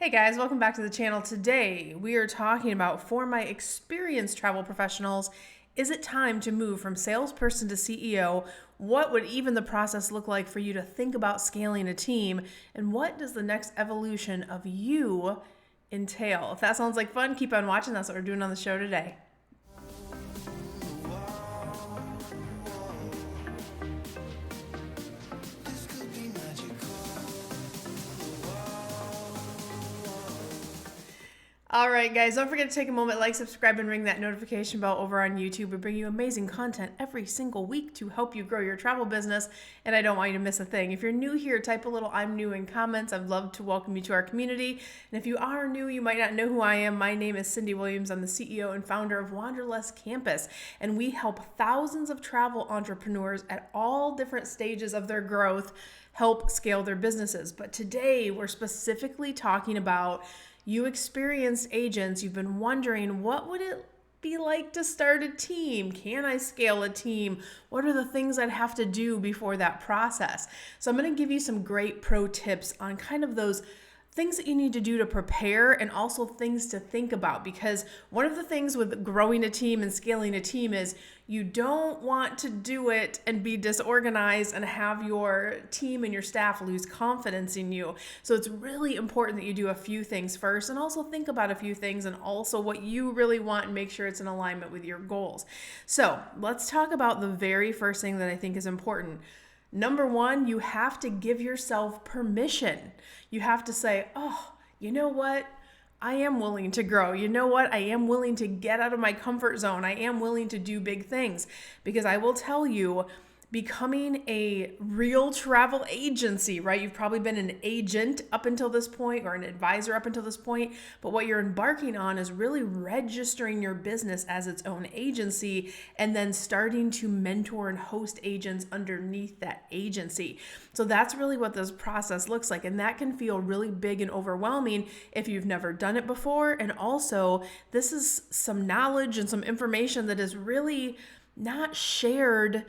Hey guys, welcome back to the channel. Today we are talking about, for my experienced travel professionals, is it time to move from salesperson to CEO? What would even the process look like for you to think about scaling a team? And what does the next evolution of you entail? If that sounds like fun, keep on watching. That's what we're doing on the show today. All right, guys, don't forget to take a moment, like, subscribe, and ring that notification bell over on YouTube. We bring you amazing content every single week to help you grow your travel business, and I don't want you to miss a thing. If you're new here, type a little "I'm new" in comments. I'd love to welcome you to our community. And if you are new, you might not know who I am. My name is Cyndi Williams. I'm the CEO and founder of Wanderlust Campus, and we help thousands of travel entrepreneurs at all different stages of their growth help scale their businesses. But today, we're specifically talking about you experienced agents. You've been wondering, what would it be like to start a team? Can I scale a team? What are the things I'd have to do before that process? So I'm going to give you some great pro tips on kind of those things that you need to do to prepare, and also things to think about, because one of the things with growing a team and scaling a team is you don't want to do it and be disorganized and have your team and your staff lose confidence in you. So it's really important that you do a few things first, and also think about a few things, and also what you really want, and make sure it's in alignment with your goals. So let's talk about the very first thing that I think is important. Number one, you have to give yourself permission. You have to say, oh, you know what? I am willing to grow. You know what? I am willing to get out of my comfort zone. I am willing to do big things, because I will tell you, becoming a real travel agency, right? You've probably been an agent up until this point, or an advisor up until this point, but what you're embarking on is really registering your business as its own agency, and then starting to mentor and host agents underneath that agency. So that's really what this process looks like, and that can feel really big and overwhelming if you've never done it before. And also, this is some knowledge and some information that is really not shared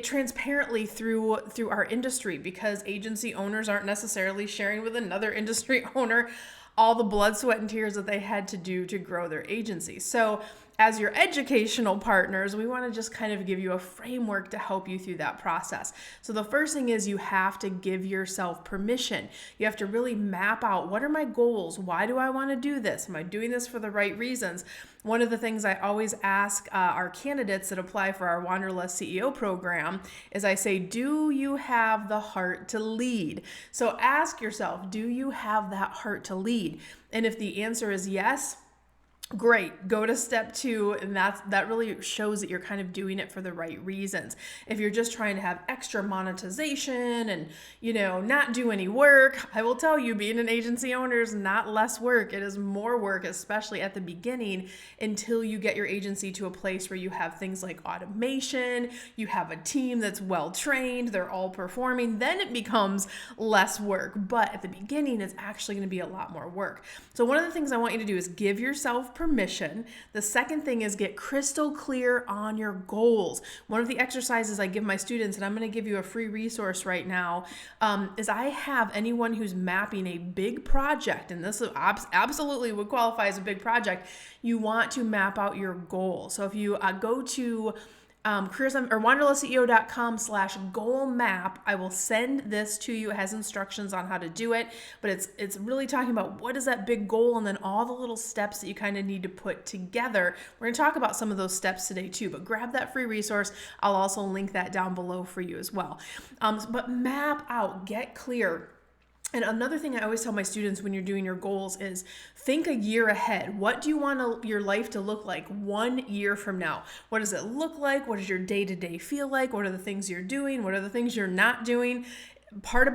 transparently through our industry, because agency owners aren't necessarily sharing with another industry owner all the blood, sweat, and tears that they had to do to grow their agency. So as your educational partners, we want to just kind of give you a framework to help you through that process. So the first thing is, you have to give yourself permission. You have to really map out, what are my goals? Why do I want to do this? Am I doing this for the right reasons? One of the things I always ask our candidates that apply for our Wanderlust CEO program is, I say, do you have the heart to lead? So ask yourself, do you have that heart to lead? And if the answer is yes, great, go to step two, and that really shows that you're kind of doing it for the right reasons. If you're just trying to have extra monetization and, not do any work, I will tell you, being an agency owner is not less work. It is more work, especially at the beginning, until you get your agency to a place where you have things like automation, you have a team that's well trained, they're all performing, then it becomes less work. But at the beginning, it's actually going to be a lot more work. So one of the things I want you to do is give yourself permission. The second thing is, get crystal clear on your goals. One of the exercises I give my students, and I'm going to give you a free resource right now, is I have anyone who's mapping a big project, and this absolutely would qualify as a big project. You want to map out your goal. So if you go to wanderlustceo.com/goal map. I will send this to you. It has instructions on how to do it, but it's really talking about what is that big goal, and then all the little steps that you kind of need to put together. We're going to talk about some of those steps today too, but grab that free resource. I'll also link that down below for you as well. But map out, get clear. And another thing I always tell my students when you're doing your goals is, think a year ahead. What do you want your life to look like 1 year from now? What does it look like? What does your day-to-day feel like? What are the things you're doing? What are the things you're not doing? Part of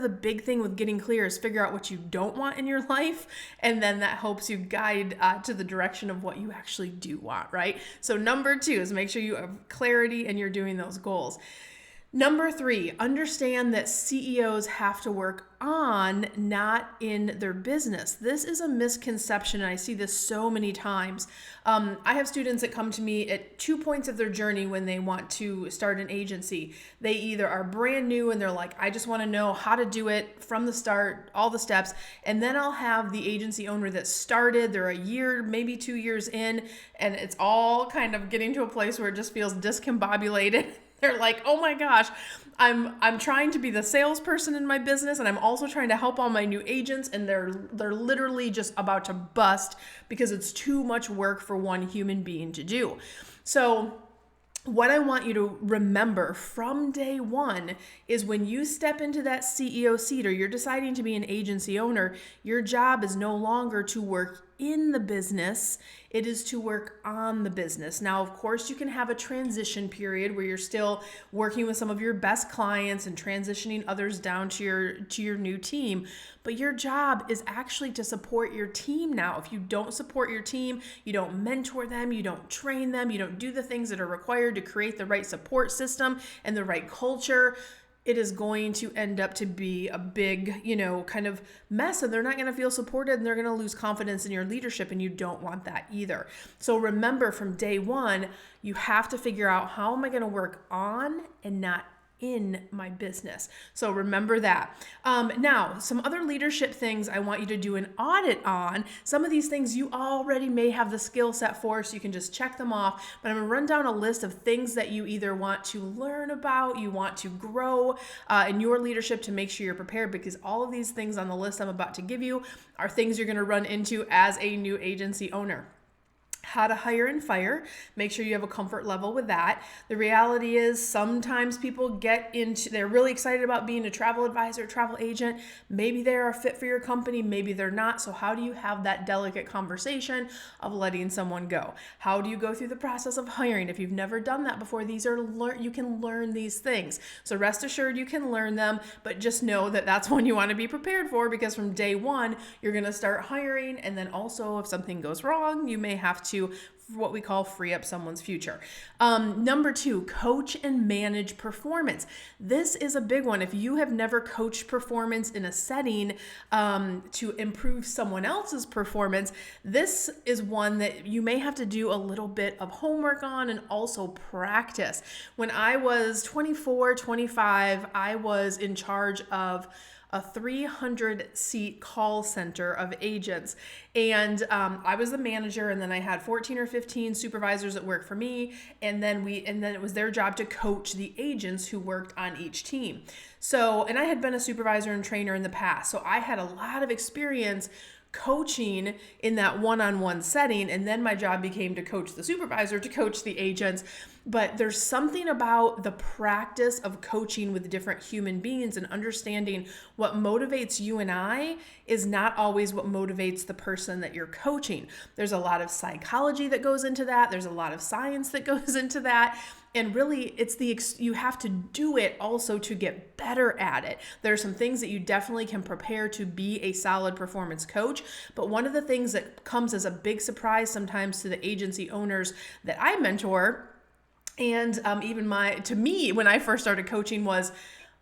the big thing with getting clear is figure out what you don't want in your life, and then that helps you guide to the direction of what you actually do want, right? So number two is, make sure you have clarity and you're doing those goals. Number 3, understand that CEOs have to work on, not in their business. This is a misconception, and I see this so many times. I have students that come to me at 2 points of their journey when they want to start an agency. They either are brand new and they're like, I just want to know how to do it from the start, all the steps. And then I'll have the agency owner that started, they're a year, maybe 2 years in, and it's all kind of getting to a place where it just feels discombobulated. They're like, oh my gosh, I'm trying to be the salesperson in my business, and I'm also trying to help all my new agents, and they're literally just about to bust because it's too much work for one human being to do. So what I want you to remember from day one is when you step into that CEO seat or you're deciding to be an agency owner, your job is no longer to work in the business, it is to work on the business. Now, of course, you can have a transition period where you're still working with some of your best clients and transitioning others down to your new team, but your job is actually to support your team now. If you don't support your team, you don't mentor them, you don't train them, you don't do the things that are required to create the right support system and the right culture, it is going to end up to be a big, kind of mess, and they're not going to feel supported, and they're going to lose confidence in your leadership, and you don't want that either. So remember, from day one, you have to figure out, how am I going to work on and not in my business? So remember that. Now, some other leadership things I want you to do an audit on. Some of these things you already may have the skill set for, so you can just check them off. But I'm going to run down a list of things that you either want to learn about, you want to grow in your leadership to make sure you're prepared, because all of these things on the list I'm about to give you are things you're going to run into as a new agency owner. How to hire and fire. Make sure you have a comfort level with that. The reality is sometimes people they're really excited about being a travel advisor, travel agent. Maybe they're a fit for your company, maybe they're not. So how do you have that delicate conversation of letting someone go? How do you go through the process of hiring? If you've never done that before, you can learn these things. So rest assured you can learn them, but just know that that's one you want to be prepared for, because from day one, you're going to start hiring. And then also, if something goes wrong, you may have to what we call free up someone's future. Number 2, coach and manage performance. This is a big one. If you have never coached performance in a setting to improve someone else's performance, this is one that you may have to do a little bit of homework on and also practice. When I was 24, 25, I was in charge of a 300-seat call center of agents. And I was the manager, and then I had 14 or 15 supervisors that worked for me. And then it was their job to coach the agents who worked on each team. So, and I had been a supervisor and trainer in the past. So I had a lot of experience coaching in that one-on-one setting, and then my job became to coach the supervisor, to coach the agents. But there's something about the practice of coaching with different human beings and understanding what motivates you and I is not always what motivates the person that you're coaching. There's a lot of psychology that goes into that. There's a lot of science that goes into that. And really, you have to do it also to get better at it. There are some things that you definitely can prepare to be a solid performance coach. But one of the things that comes as a big surprise sometimes to the agency owners that I mentor, and to me, when I first started coaching, was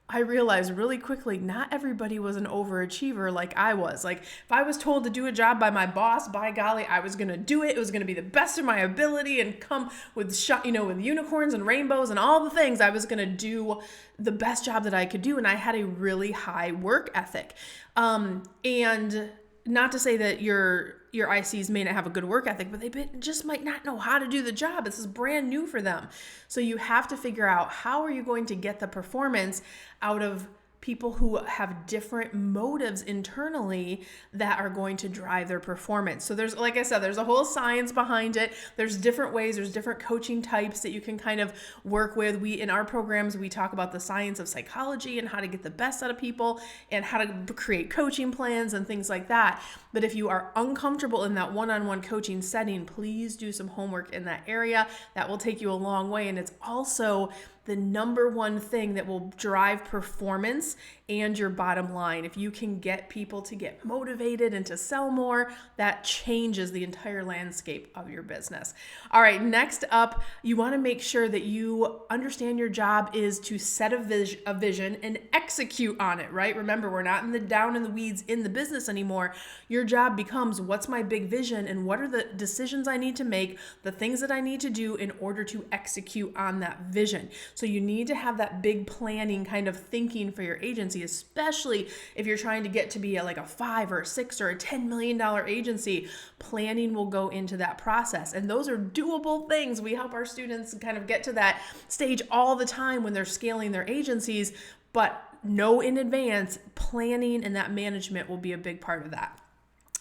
I realized really quickly, not everybody was an overachiever like I was. Like, if I was told to do a job by my boss, by golly, I was going to do it. It was going to be the best of my ability and come with with unicorns and rainbows and all the things. I was going to do the best job that I could do. And I had a really high work ethic. And not to say that your ICs may not have a good work ethic, but they just might not know how to do the job. This is brand new for them. So you have to figure out, how are you going to get the performance out of people who have different motives internally that are going to drive their performance. So there's, like I said, there's a whole science behind it. There's different ways, there's different coaching types that you can kind of work with. In our programs, we talk about the science of psychology and how to get the best out of people and how to create coaching plans and things like that. But if you are uncomfortable in that one-on-one coaching setting, please do some homework in that area. That will take you a long way. And it's also the number one thing that will drive performance and your bottom line. If you can get people to get motivated and to sell more, that changes the entire landscape of your business. All right, next up, you want to make sure that you understand your job is to set a vision and execute on it, right? Remember, we're not down in the weeds in the business anymore. Your job becomes, what's my big vision and what are the decisions I need to make, the things that I need to do in order to execute on that vision. So you need to have that big planning kind of thinking for your agency, especially if you're trying to get to be like a $5 or a $6 or a $10 million agency. Planning will go into that process. And those are doable things. We help our students kind of get to that stage all the time when they're scaling their agencies, but know in advance, planning and that management will be a big part of that.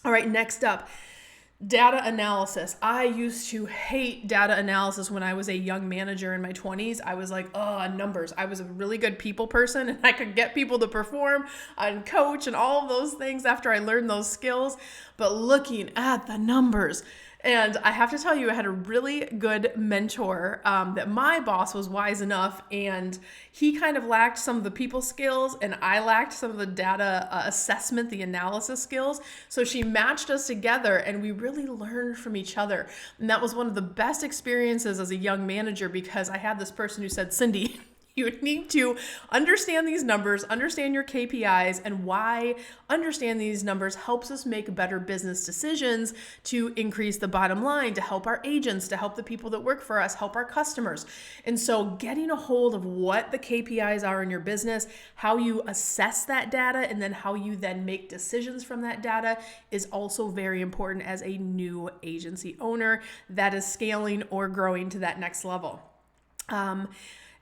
All right, next up, data analysis. I used to hate data analysis when I was a young manager in my 20s. I was like, numbers. I was a really good people person and I could get people to perform and coach and all of those things after I learned those skills. But looking at the numbers, and I have to tell you, I had a really good mentor that my boss was wise enough, and he kind of lacked some of the people skills, and I lacked some of the data assessment, the analysis skills. So she matched us together, and we really learned from each other. And that was one of the best experiences as a young manager, because I had this person who said, Cyndi, you need to understand these numbers, understand your KPIs, and why understand these numbers helps us make better business decisions to increase the bottom line, to help our agents, to help the people that work for us, help our customers. And so getting a hold of what the KPIs are in your business, how you assess that data, and then how you then make decisions from that data is also very important as a new agency owner that is scaling or growing to that next level.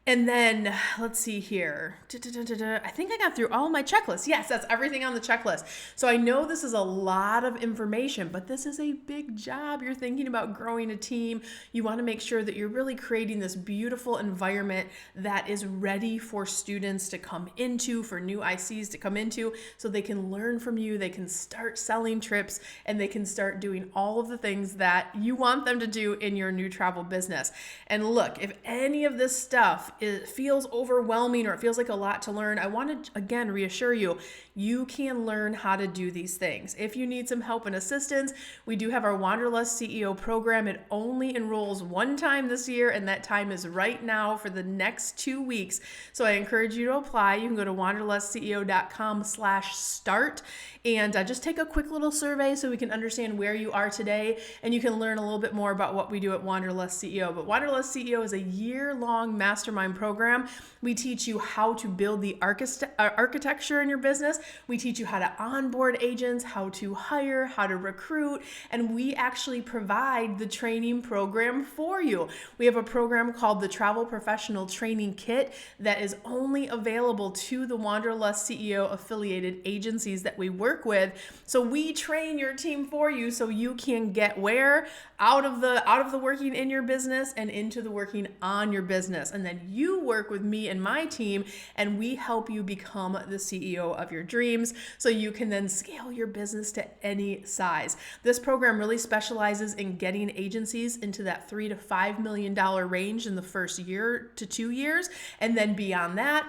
And then let's see here. I think I got through all my checklists. Yes, that's everything on the checklist. So I know this is a lot of information, but this is a big job. You're thinking about growing a team. You want to make sure that you're really creating this beautiful environment that is ready for students to come into, for new ICs to come into, so they can learn from you, they can start selling trips, and they can start doing all of the things that you want them to do in your new travel business. And look, if any of this stuff feels overwhelming or it feels like a lot to learn, I want to again reassure you, you can learn how to do these things. If you need some help and assistance, we do have our Wanderlust CEO program. It only enrolls one time this year, and that time is right now for the next 2 weeks. So I encourage you to apply. You can go to wanderlustceo.com/start and just take a quick little survey so we can understand where you are today, and you can learn a little bit more about what we do at Wanderlust CEO. But Wanderlust CEO is a year-long mastermind program. We teach you how to build the architecture in your business. We teach you how to onboard agents, how to hire, how to recruit, and we actually provide the training program for you. We have a program called the Travel Professional Training Kit that is only available to the Wanderlust CEO affiliated agencies that we work with. So we train your team for you so you can get where? Out of the working in your business and into the working on your business. And then you work with me and my team, and we help you become the CEO of your dreams so you can then scale your business to any size. This program really specializes in getting agencies into that $3 to $5 million range in the first year to 2 years. And then beyond that,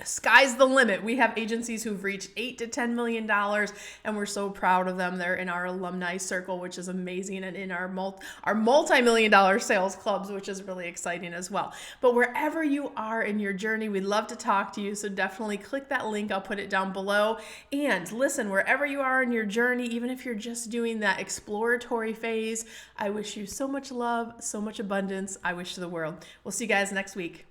sky's the limit. We have agencies who've reached $8 to $10 million, and we're so proud of them. They're in our alumni circle, which is amazing, and in our multi-million dollar sales clubs, which is really exciting as well. But wherever you are in your journey, we'd love to talk to you. So definitely click that link. I'll put it down below. And listen, wherever you are in your journey, even if you're just doing that exploratory phase, I wish you so much love, so much abundance. I wish to the world. We'll see you guys next week.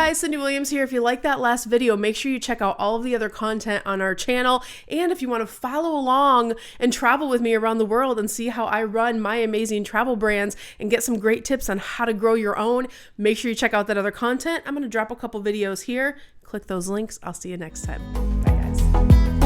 Cyndi Williams here. If you like that last video, make sure you check out all of the other content on our channel. And if you want to follow along and travel with me around the world and see how I run my amazing travel brands and get some great tips on how to grow your own, make sure you check out that other content. I'm going to drop a couple videos here. Click those links. I'll see you next time. Bye, guys.